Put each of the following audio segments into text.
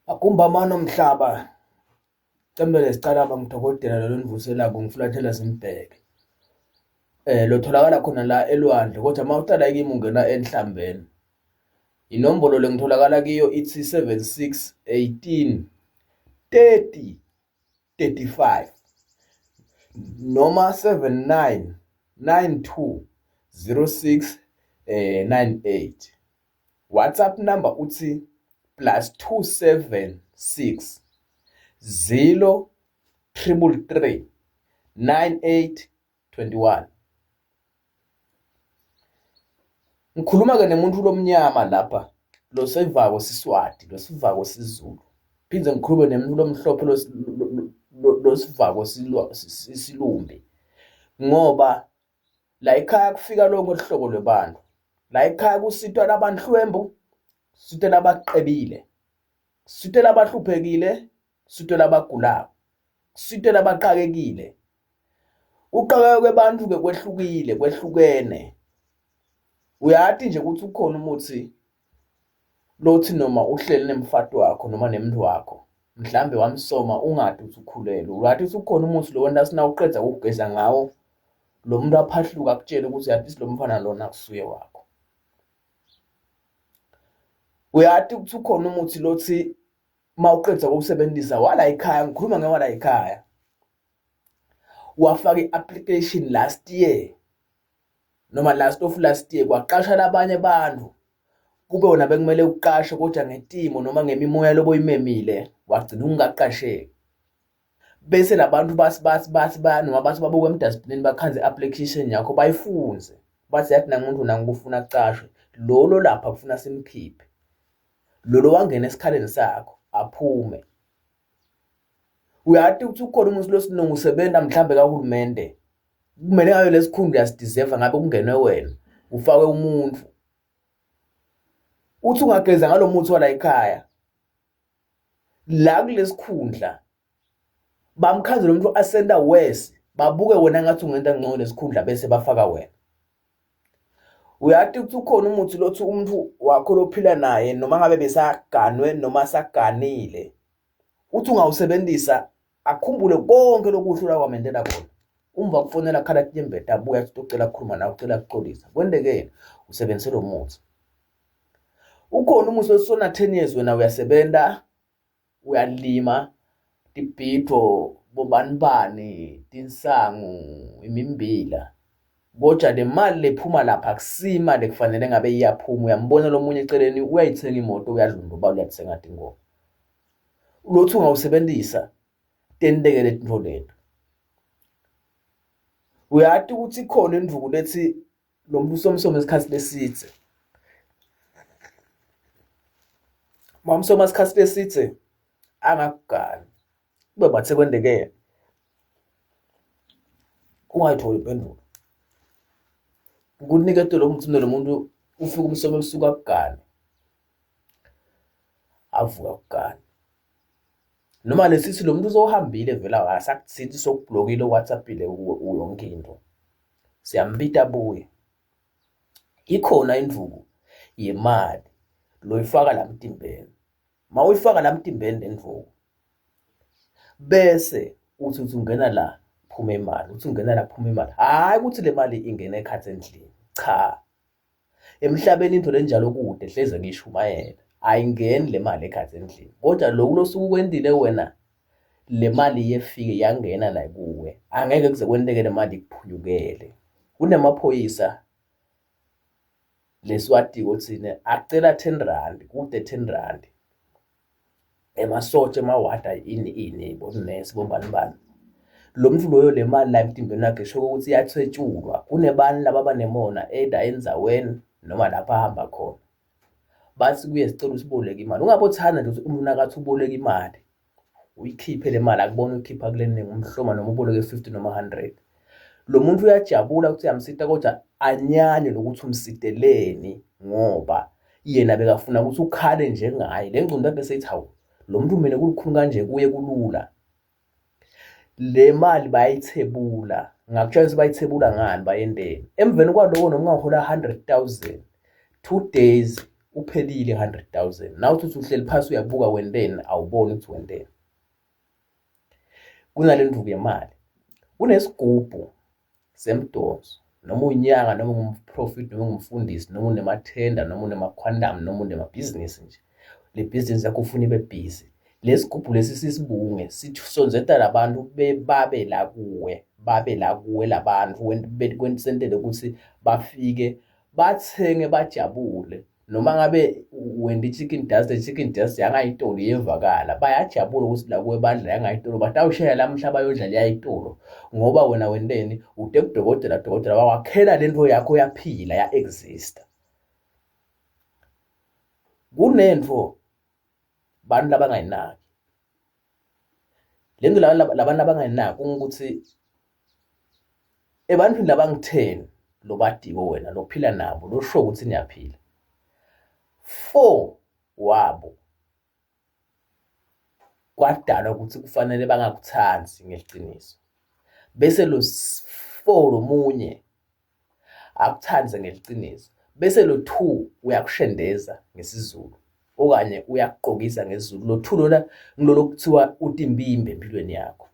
Akumba mano mhlaba, cembele sicala bangidokotela lo nivuselako ngifulathela Zimbheke. Lotholakala khona la elwandle kodwa mawucala kimi ungena enhlambeni. Inombolo lengitholakala kiyo ithi 76 18 30 35 noma 79 92 06 98. WhatsApp number uthi +276 0 333 9821. Ngikhuluma-ke nemuntu lomnyama lapha, lo sevako Siswati, lo sivako siZulu. Phinde ngikhulume nemuntu lomhlophe lo sivako Silumbi. Ngoba la ekhaya kufika lonke uhlobo lwabantu. La ekhaya kusitwa labanhlwembu, kusitwa labaqebile, kusitwa labahluphekile, kusitwa labagulayo, kusitwa labaqakekile. Uqakeka kwebantu-ke kwehlukene. Uyathi nje ukuthi ukhona umuthi lothi noma uhleli nemfati wakho noma nemntu wakho, mhlambe wamsoma ungade uthi ukhulelwe. Uyathi uthi ukhona umuthi lo wena sinawuqeda ukugeza ngawo, lo muntu aphahluka akutshela ukuthi yathi lo mfana lona akusuye wakho. Uyathi ukuthi ukhona umuthi lothi mawuqeda ukusebenzisa wala ekhaya, ngikhuluma ngewala ekhaya, wafaka i-application last year noma last of last year, kwaqasha labanye abantu, kube wona bekumele uqashe kodwa ngetimo noma ngemimoya loboyimemile wagcina ungaqasheki. Bese labantu basi noma bathi babuka emdasibhini bakhanze i-application yakho bayifunze, bathi yathi nangumuntu nangikufuna kucashwe, lolo lapha kufuna simkhiphe, lolo wangena esikhaleni sakho aphume. Uyathi ukuthi ukhona umuntu losinongo usebenza mhlambe kahulumende, kumele ngayo lesikhundla yasideserve, ngabe kungenwe wena ufakwe umuntu, uthi ungageza ngalo muthi wala ekhaya la kulesikhundla bamkhanzela umuntu asenda west, babuke wena ngathi ungenta ngcono lesikhundla bese bafaka wena. Uyathi ukuthi ukhona umuthi lothi umuntu wakho lophila naye noma ngabe besaganwe noma saganile, uthi ungawusebenzisa akhumbule konke lokuhlula kwamendela khona. Umva kufonela khala Tyembeta abuya athi ucela ukukhuluma nawe, ucela ukuxolisa. Kwendeke usebenzise lo muthi. Ukhona umuthi osona 10 years wena uyasebenza, uyalima, tibhitho, bobanibani, tinsangu, imimbila. Kodwa le mali lephuma lapha akusimali kufanele ngabe iyaphuma. Uyambona lo munye eceleni uyayithenga imoto, uyadlundluba, uyathenga ingoma. Ulothi ungawusebenzisa tendekele into leto. Uyathi ukuthi khona indvuku lethi lo muntu somsoma isikhathi lesithe. Mamsoma isikhathi lesithe angakugani. Kube bathe kwendeke ungayitholi impendulo. Ukunikete lo muntu ufika umsoma ebusuku akugani. Avuka akugani. Noma lesithi lo muntu uzohambile vela asakutsithi sokubhlokile WhatsAppile yonke into. Siyambita abuye. Ikhona indvuku yemali loyifaka la mtimbeni. Mawuyifaka la mtimbeni lendvuku, bese uthi ungena la phuma imali, uthi ungena la phuma imali. Hayi ukuthi le mali ingena ekhatsi endlini. Cha. Emhlabeni into lenjalo kude hleze ngishumayela. Ayingeni le mali ekhatsi endlini. Kodwa lokho losuku kwendile wena, le mali yefike yangena la kuwe. Angeke kuze kwendeke le mali ikuphunyukele. Kunemaphoyisa leSwati uthini acela 10 rand, kude 10 rand. Emasotshe mawada ini bonesi bombanibani. Lo muntu loyo le mali la emtimbeni wakhe shoko ukuthi iyathetshulwa. Kunebani laba banemona either enzaweni noma lapha ahamba khona. Bathi kuye sicela usiboleke imali. Ungabothanda nje umuntu nakathi uboleka imali, uyikhiphe le mali akubona uyikhipha kule ningi umhloma noma uboleke 50 noma 100. Lo muntu uyajabula ukuthi uyamsita kodwa anyanye lokuthi umsiteleni ngoba yena bekafuna ukuthi ukhale njengaye. Le ngcondo yakhe seyithi hawu, lo muntu mina kulikhulu kanje kuye kulula. Le mali bayithebula. Ngakutshela bayithebula ngani bayendeni. Emveni kwaloko noma ungahola 100,000, 2 days uphelile 100,000. Nawe uthi uhleli phansi uyabuka wenteni, awuboni ukuthi wenteni. Kunale nduku yemali, kunesigubhu semdonso, noma unyaka, noma ungumprofit, noma ungumfundisi, noma unemathenda, noma unemakhwandamu, noma unemabhizinisi nje. Le bhizinisi yakho ufuna ibe busy. Lesigubhu lesi sisibunge sithi sonzeta labantu babe la kuwe labantu kwensentele ukuthi bafike bathenge bajabule. Noma ngabe wenda i-chicken dust yangayitolo iyevakala, bayajabula ukuthi la kuwe badla yangayitolo, but awushaya lamhla bayodla leyayitolo ngoba wena wenteni ude kudokotela wakhela lento yakho yaphila ya-exista. Kunento bantu labangayinaki. Lento labantu abangayinaki ukuthi ebantwini labangu-10 lobadiko wena lophila nabo losho ukuthi niyaphila, 4 wabo kwadalwa ukuthi kufanele bangakuthandi ngeqiniso, bese lo 4 lomunye akuthande ngeqiniso, bese lo 2 uyakushendeza ngesizulu okanye uyakugqokisa ngesiZulu. Lo 2 lona ngilolo kuthiwa utimbimbe empilweni yakho.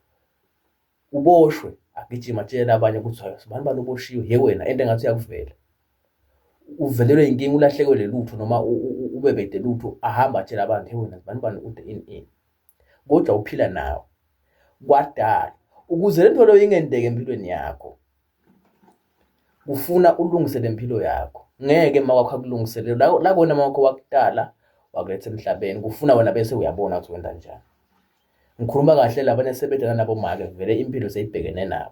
Uboshwe agijima atshela abanye ukuthi abantu baloboshiwe, ye wena into engathi uyakuvela. Uvelelwe inkinga, ulahlekelwe lelutho noma ubebede lutho, ahamba atshela abantu, he wena abantu ude in. Kodwa uphila nawe. Kwadala ukuze lento leyo ingendeke empilweni yakho, kufuna ulungise lempilo yakho. Ngeke makwakho akulungisele la kona makho wakudala wakuletha emhlabeni, kufuna wena bese uyabona ukuthi wenda njani. Ngikhuluma kahle labanye sebedala nabo make vele impilo seyibhekene nabo.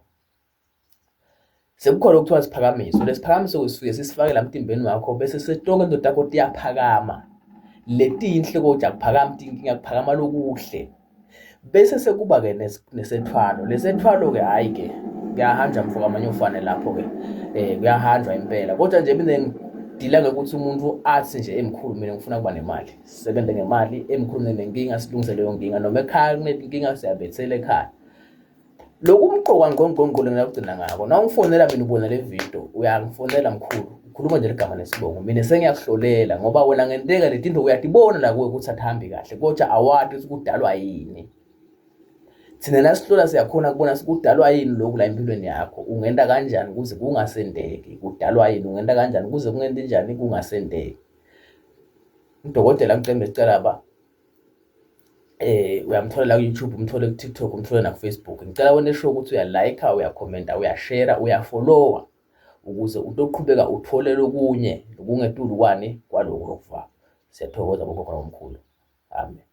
Sekukhona ukuthiwa siphakamiso. Lesiphakamiso sifike sisifake la mtimbeni wakho bese setonke indoda yakho iyaphakama. Letinhle kodwa akuphakama inkinga, kuphakama lokuhle. Bese sekuba ke nesethwalo. Lesethwalo ke hayi ke kuyahanjwa mfoka amanye ufane lapho ke kuyahanjwa impela. Kodwa nje mina ngidila ngokuthi umuntu athi nje emkhulu mina ngifuna kuba nemali. Sisebenze ngemali, emkhulu nenkinga silungise leyo nkinga, noma ekhaya kunenkinga siyabethela ekhaya. Lokumqoka ngqongqongqole ngiyakugcina ngako. Na ungifonela mina ubona le video, uyangifonela mkhulu. Ukhuluma nje ligama nesibongo. Mina sengiyakuhlolela ngoba wena ngenteka letinto uyadibona la kuwe ukuthi athambi kahle, kodwa awadi ukuthi kudalwa yini. Thina nasihlola siyakhona kubona sikudalwa yini lokhu la empilweni yakho. Ungenda kanjani ukuze kungasendeki? Kudalwa yini? Ungenda kanjani ukuze kungende njani kungasendeki? Udokotela ngicela sicela uyamthola la YouTube, umthole ku TikTok, umthole na ku Facebook. Ngicela wena esho ukuthi uyalike, uyakhomenta, uyashare, uyafollowa ukuze utoqhubeka uthole lokunye lokungetulu kwani kwaloko lokuvaka. Siyathokoza bokhokho nomkhulu. Amen.